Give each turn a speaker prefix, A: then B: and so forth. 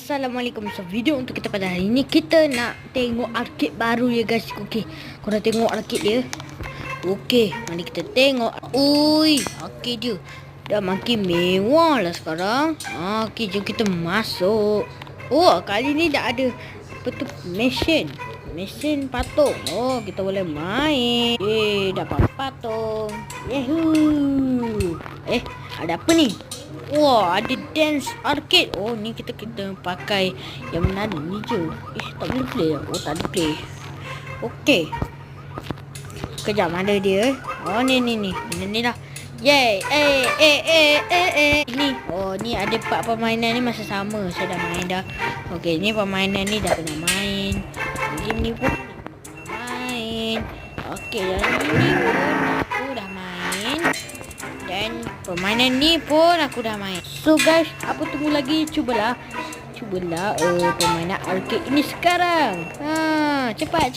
A: Assalamualaikum. So video untuk kita pada hari ni, kita nak tengok arcade baru ya guys. Okey, korang tengok arcade dia. Okey, mari kita tengok. Ui, arcade dia dah makin mewah lah sekarang. Okey, jom kita masuk. Oh, kali ni dah ada apa tu, mesin patung. Oh, kita boleh main. Dapat patung. Yahoo. Ada apa ni? Wah, ada dance arcade. Oh, ni kita pakai yang mana ni je. Tak boleh play. Oh, tak ada play. Okey. Kejap, ada dia. Oh, ni lah. Yay. Ni. Oh, ni ada part permainan ni masa sama. Saya dah main dah. Okey, ni permainan ni dah pernah main. Ini pun pernah main. Okey, yang ini pun aku dah main. Dan permainan ni pun aku dah main. So guys, apa tunggu lagi? Cubalah permainan arcade ini sekarang. Cepat.